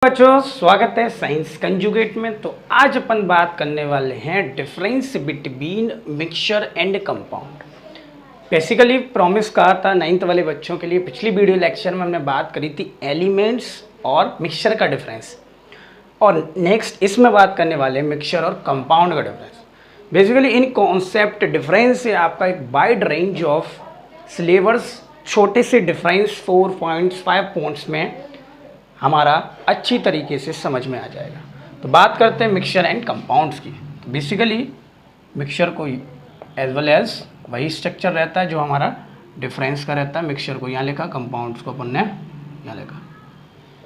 बच्चों, स्वागत है साइंस कंजुगेट में। तो आज अपन बात करने वाले हैं difference between mixture and compound. Basically promise कहा था 9th वाले बच्चों के लिए। पिछली वीडियो लेक्चर में हमने बात करी थी एलिमेंट्स और मिक्सचर का डिफरेंस, और नेक्स्ट इसमें बात करने वाले हैं मिक्सचर और कंपाउंड का डिफरेंस। बेसिकली इन कॉन्सेप्ट डिफरेंस से आपका एक वाइड रेंज ऑफ सिलेबस, छोटे से डिफरेंस 4.5 पॉइंट्स में हमारा अच्छी तरीके से समझ में आ जाएगा। तो बात करते हैं मिक्सचर एंड कंपाउंड्स की। तो बेसिकली मिक्सचर को एज वेल एज वही स्ट्रक्चर रहता है जो हमारा डिफरेंस का रहता है। मिक्सचर को यहाँ लिखा, कंपाउंड्स को अपन ने यहाँ लिखा।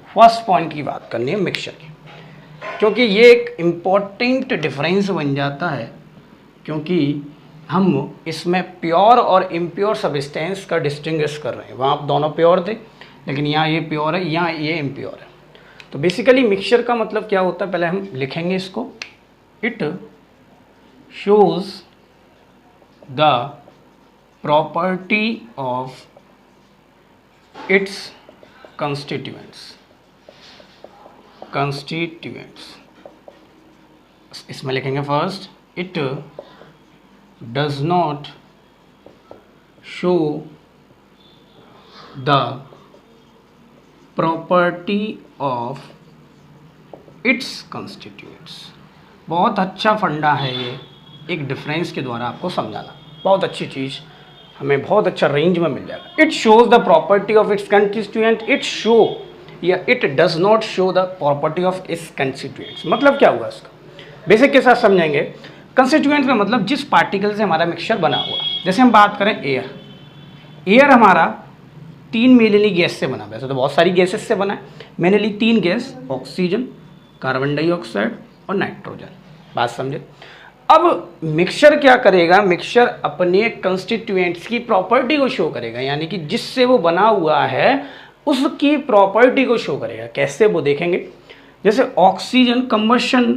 फर्स्ट पॉइंट की बात करनी है मिक्सचर की, क्योंकि ये एक इम्पॉर्टेंट डिफरेंस बन जाता है, क्योंकि हम इसमें प्योर और इम्प्योर सब्सटेंस का डिस्टिंग्विश कर रहे हैं। वहाँ दोनों प्योर थे, लेकिन यहाँ ये प्योर है, यहाँ ये इम्प्योर है। तो बेसिकली मिक्सचर का मतलब क्या होता है, पहले हम लिखेंगे इसको। It shows the property of its constituents. इसमें लिखेंगे first, it does not show the property of its constituents. बहुत अच्छा फंडा है ये, एक डिफरेंस के द्वारा आपको समझाना। बहुत अच्छी चीज़, हमें बहुत अच्छा रेंज में मिल जाएगा। It shows the property of its constituent. It show या it does not show the property of its constituents. मतलब क्या हुआ इसका, बेसिक के साथ समझेंगे। कंस्टिट्यूएंट का मतलब जिस पार्टिकल से हमारा मिक्सचर बना हुआ। जैसे हम बात करें एयर, एयर हमारा 3 मेनली गैस से बना। वैसे तो बहुत सारी गैसेस से बना है, mainly 3 gas, oxygen, carbon dioxide और नाइट्रोजन। बात समझे। अब मिक्सचर क्या करेगा, मिक्सचर अपने कंस्टिट्यूएंट्स की प्रॉपर्टी को शो करेगा, यानी कि जिससे वो बना हुआ है उसकी प्रॉपर्टी को शो करेगा। कैसे, वो देखेंगे। जैसे ऑक्सीजन कंबशन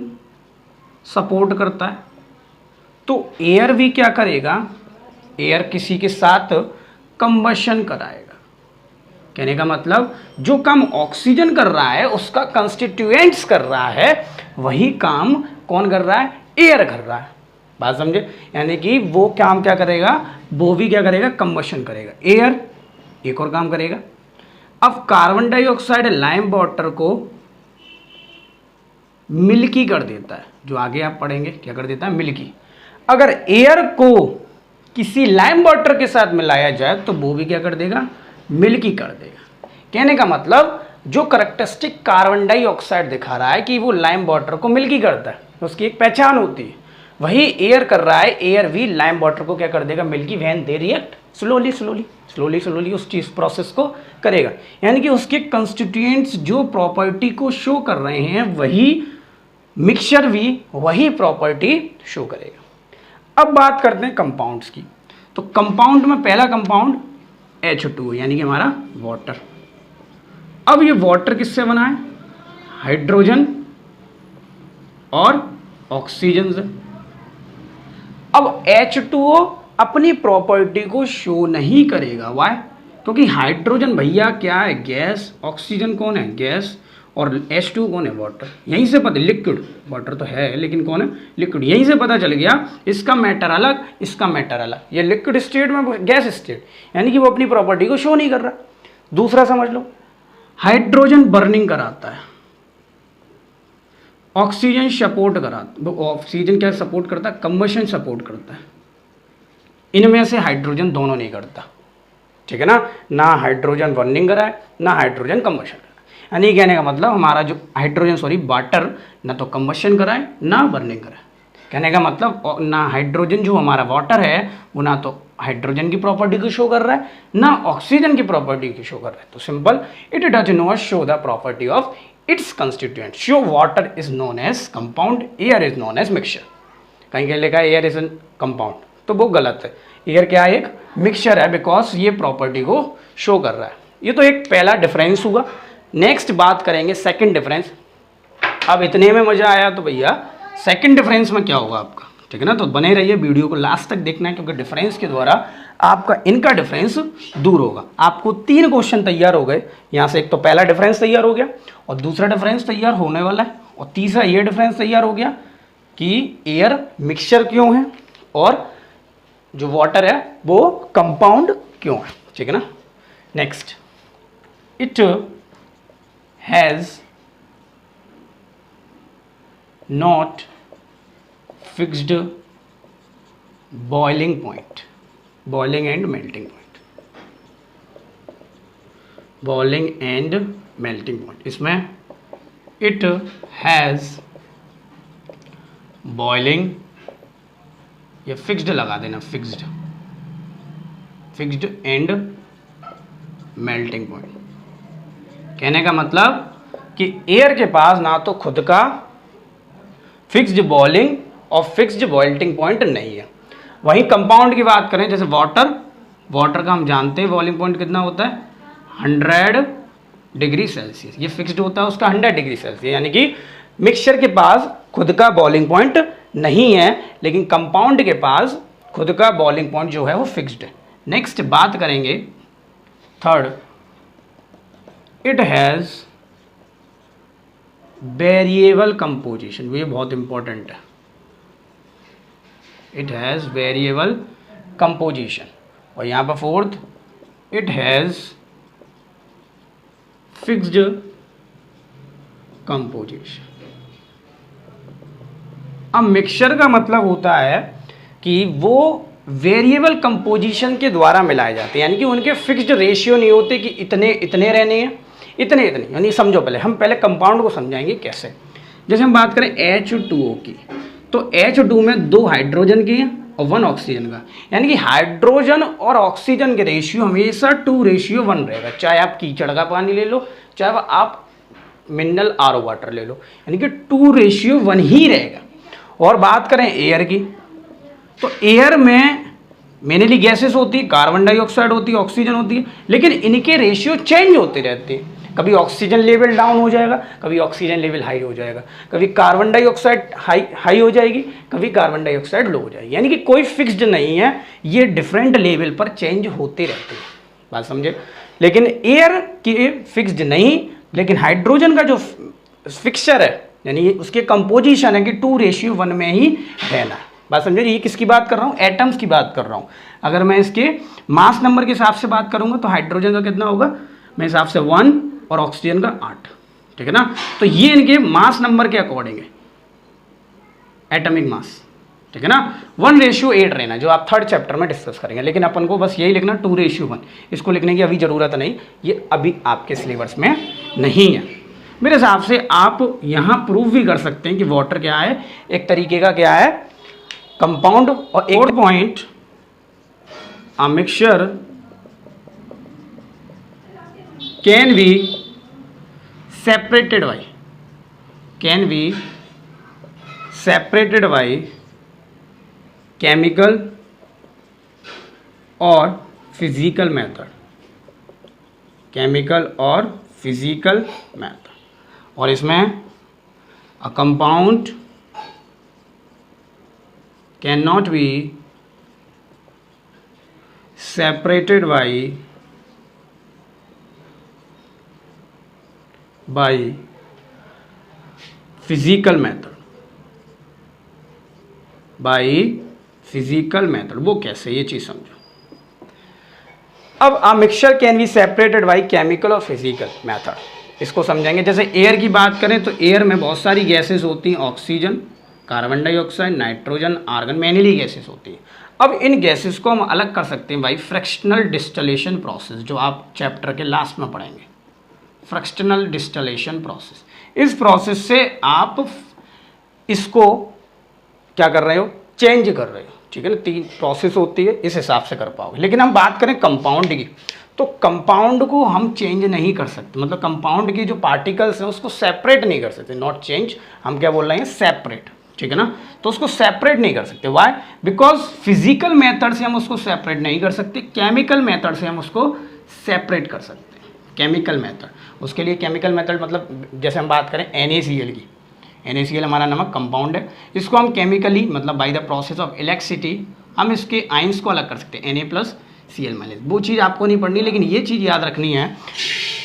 सपोर्ट करता है, तो एयर भी क्या करेगा, एयर किसी के साथ कंबशन कराएगा। कहने का मतलब जो काम ऑक्सीजन कर रहा है उसका कंस्टिट्यूएंट्स कर रहा है, वही काम कौन कर रहा है, एयर कर रहा है। बात समझे। यानी कि वो काम क्या करेगा, वो भी क्या करेगा, कंबशन करेगा। एयर एक और काम करेगा। अब कार्बन डाइऑक्साइड लाइम वाटर को मिल्की कर देता है, जो आगे आप पढ़ेंगे क्या कर देता है, मिल्की। अगर एयर को किसी लाइम वाटर के साथ मिलाया जाए तो वो भी क्या कर देगा, मिल्की कर देगा। कहने का मतलब जो करैक्टरिस्टिक कार्बन डाइऑक्साइड दिखा रहा है कि वो लाइम वाटर को मिल्की करता है, उसकी एक पहचान होती है, वही एयर कर रहा है। एयर भी लाइम वाटर को क्या कर देगा, milky, when they react slowly उस चीज प्रोसेस को करेगा। यानी कि उसके कंस्टिट्यूएंट्स जो प्रॉपर्टी को शो कर रहे हैं, वही मिक्सचर भी वही प्रॉपर्टी शो करेगा। अब बात करते हैं कंपाउंड्स की। तो कंपाउंड में पहला कंपाउंड H2 यानी कि हमारा वाटर। अब ये वाटर किससे बना है, हाइड्रोजन और ऑक्सीजन से। अब H2O अपनी प्रॉपर्टी को शो नहीं करेगा। वाई, क्योंकि हाइड्रोजन भैया क्या है, गैस, ऑक्सीजन कौन है, गैस, और H2 कौन है, वाटर। यहीं से पता, लिक्विड, वाटर तो है लेकिन कौन है, लिक्विड। यहीं से पता चल गया इसका मैटर अलग, इसका मैटर अलग। ये लिक्विड स्टेट में, गैस स्टेट, यानी कि वो अपनी प्रॉपर्टी को शो नहीं कर रहा। दूसरा समझ लो, हाइड्रोजन बर्निंग कराता है, ऑक्सीजन सपोर्ट कराता, ऑक्सीजन क्या सपोर्ट करता है, कंबशन सपोर्ट करता है। इनमें से हाइड्रोजन दोनों नहीं करता, ठीक है ना हाइड्रोजन बर्निंग कराए, ना हाइड्रोजन कंबशन। यानी कहने का मतलब हमारा जो हाइड्रोजन वाटर ना तो कंबशन कराए ना बर्निंग कराए। कहने का मतलब ना हाइड्रोजन जो हमारा वाटर है वो ना तो हाइड्रोजन की प्रॉपर्टी को शो कर रहा है, ना ऑक्सीजन की प्रॉपर्टी को शो कर रहा है। तो simple, it does not show the property of its constituent. So water is known as compound, air is known as mixture. कहीं कहीं लिखा है एयर इज एन कंपाउंड, तो वो गलत है। एयर क्या है, एक मिक्सचर है, बिकॉज ये प्रॉपर्टी को शो कर रहा है। ये तो एक पहला डिफरेंस हुआ। नेक्स्ट बात करेंगे सेकंड डिफरेंस। अब इतने में मजा आया तो भैया सेकंड डिफरेंस में क्या होगा आपका, ठीक है ना। तो बने रहिए, वीडियो को लास्ट तक देखना है, क्योंकि डिफरेंस के द्वारा आपका इनका डिफरेंस दूर होगा। आपको 3 क्वेश्चन तैयार हो गए यहाँ से। एक तो पहला डिफरेंस तैयार हो गया, और दूसरा डिफरेंस तैयार होने वाला है, और तीसरा ये डिफरेंस तैयार हो गया कि एयर मिक्सचर क्यों है और जो वाटर है वो कंपाउंड क्यों है, ठीक है ना। Next, it has not fixed boiling point, boiling and melting point, boiling and melting point. इसमें इट हैज़ बॉइलिंग, या फिक्स्ड लगा देना, fixed, fixed and melting point. कहने का मतलब कि एयर के पास ना तो खुद का फिक्स्ड बॉइलिंग और फिक्स्ड बॉइलिंग पॉइंट नहीं है। वहीं कंपाउंड की बात करें, जैसे वाटर, वाटर का हम जानते हैं बॉइलिंग पॉइंट कितना होता है, 100 डिग्री सेल्सियस। ये फिक्स्ड होता है उसका 100 डिग्री सेल्सियस, यानी कि मिक्सचर के पास खुद का बॉइलिंग पॉइंट नहीं है, लेकिन कंपाउंड के पास खुद का बॉइलिंग पॉइंट जो है वो फिक्स्ड है। नेक्स्ट बात करेंगे third, it has variable composition. ये बहुत इंपॉर्टेंट है, इट हैज़ वेरिएबल कंपोजिशन। और यहाँ पर fourth, it has fixed composition. अब मिक्सचर का मतलब होता है कि वो वेरिएबल कंपोजिशन के द्वारा मिलाए जाते हैं, यानी कि उनके फिक्स्ड रेशियो नहीं होते कि इतने इतने रहने हैं, इतने इतने, यानी समझो पहले हम पहले कंपाउंड को समझाएंगे कैसे। जैसे हम बात करें H2O की, तो H2 में 2 हाइड्रोजन की हैं और 1 ऑक्सीजन का, यानी कि हाइड्रोजन और ऑक्सीजन के रेशियो हमेशा 2:1 रहेगा। चाहे आप कीचड़ का पानी ले लो, चाहे आप मिनरल RO वाटर ले लो, यानी कि 2:1 ही रहेगा। और बात करें एयर की, तो एयर में मेनली गैसेस होती है, कार्बन डाइऑक्साइड होती है, ऑक्सीजन होती है, लेकिन इनके रेशियो चेंज होते रहते हैं। कभी ऑक्सीजन लेवल डाउन हो जाएगा, कभी ऑक्सीजन लेवल हाई हो जाएगा, कभी कार्बन डाइऑक्साइड हाई हो जाएगी, कभी कार्बन डाइऑक्साइड लो हो जाएगी, यानी कि कोई फिक्स्ड नहीं है, ये डिफरेंट लेवल पर चेंज होते रहते हैं। बात समझे। लेकिन एयर की फिक्स्ड नहीं, लेकिन हाइड्रोजन का जो फिक्सचर है, यानी उसके कंपोजिशन है कि 2:1 में ही रहना है। बात समझे। ये किसकी बात कर रहा हूँ, एटम्स की बात कर रहा हूँ। अगर मैं इसके मास नंबर के हिसाब से बात करूंगा तो हाइड्रोजन का कितना होगा, मेरे हिसाब से 1 और ऑक्सीजन का 8, ठीक है ना। तो ये इनके मास नंबर के अकॉर्डिंग है, एटॉमिक मास, ठीक है ना। 1:8 रहना, जो आप 3rd चैप्टर में डिस्कस करेंगे। लेकिन अपन को बस यही लिखना 2:1, इसको लिखने की अभी ज़रूरत नहीं, ये अभी आपके सिलेबस में नहीं है। मेरे हिसाब से आप यहाँ प्रूव भी कर सकते हैं कि वाटर क्या है, एक तरीके का क्या है, कंपाउंड। और एक point, a mixture can be separated by chemical और physical method, और इसमें a compound cannot be separated by physical method। वो कैसे, ये चीज़ समझो। अब a mixture can be separated by chemical और फिजिकल मेथड, इसको समझेंगे। जैसे एयर की बात करें तो एयर में बहुत सारी गैसेस होती हैं, oxygen, carbon dioxide, nitrogen, argon, mainly gases होती हैं। अब इन गैसेस को हम अलग कर सकते हैं बाई फ्रैक्शनल डिस्टिलेशन प्रोसेस, जो आप चैप्टर के लास्ट में पढ़ेंगे, फ्रैक्शनल डिस्टिलेशन प्रोसेस। इस प्रोसेस से आप इसको क्या कर रहे हो, चेंज कर रहे हो, ठीक है ना। 3 प्रोसेस होती है, इस हिसाब से कर पाओगे। लेकिन हम बात करें कंपाउंड की, तो कंपाउंड को हम चेंज नहीं कर सकते, मतलब कंपाउंड की जो पार्टिकल्स हैं उसको सेपरेट नहीं कर सकते, नॉट चेंज, हम क्या बोल रहे हैं, सेपरेट, ठीक है ना। तो उसको सेपरेट नहीं कर सकते, व्हाई, बिकॉज फिजिकल मेथड से हम उसको सेपरेट नहीं कर सकते, केमिकल मेथड से हम उसको सेपरेट कर सकते हैं। केमिकल मेथड, उसके लिए केमिकल मेथड मतलब जैसे हम बात करें NaCl की, NaCl हमारा नमक कंपाउंड है, इसको हम केमिकली मतलब by the process of electricity हम इसके आयंस को अलग कर सकते हैं Na+Cl-। वो चीज़ आपको नहीं पढ़नी, लेकिन ये चीज़ याद रखनी है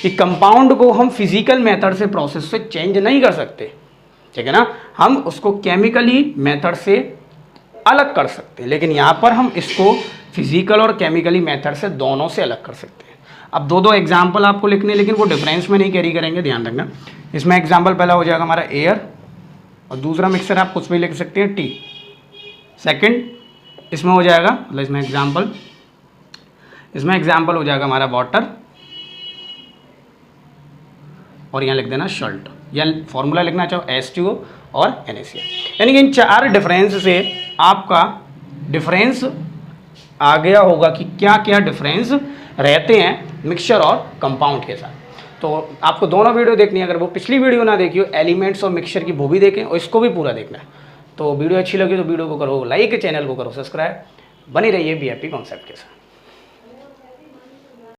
कि कंपाउंड को हम फिजिकल मेथड से प्रोसेस से चेंज नहीं कर सकते, ठीक है ना, हम उसको केमिकली मेथड से अलग कर सकते हैं, लेकिन यहाँ पर हम इसको फिजिकल और केमिकली मेथड से दोनों से अलग कर सकते हैं। अब दो एग्जाम्पल आपको लिखने, लेकिन वो डिफरेंस में नहीं कैरी करेंगे, ध्यान रखना। इसमें एग्जाम्पल पहला हो जाएगा हमारा एयर, और दूसरा मिक्सर आप कुछ भी लिख सकते हैं टी। सेकंड इसमें हो जाएगा, मतलब इसमें एग्जाम्पल हो जाएगा हमारा वाटर, और यहाँ लिख देना सॉल्ट, या फॉर्मूला लिखना चाहो H2O और NaCl। यानी कि इन 4 डिफरेंस से आपका डिफरेंस आ गया होगा कि क्या क्या डिफरेंस रहते हैं मिक्सचर और कंपाउंड के साथ। तो आपको दोनों वीडियो देखनी है, अगर वो पिछली वीडियो ना देखी हो एलिमेंट्स और मिक्सचर की, वो भी देखें और इसको भी पूरा देखना है। तो वीडियो अच्छी लगी तो वीडियो को करो लाइक, चैनल को करो सब्सक्राइब, बनी रहिए VIP कॉन्सेप्ट के साथ।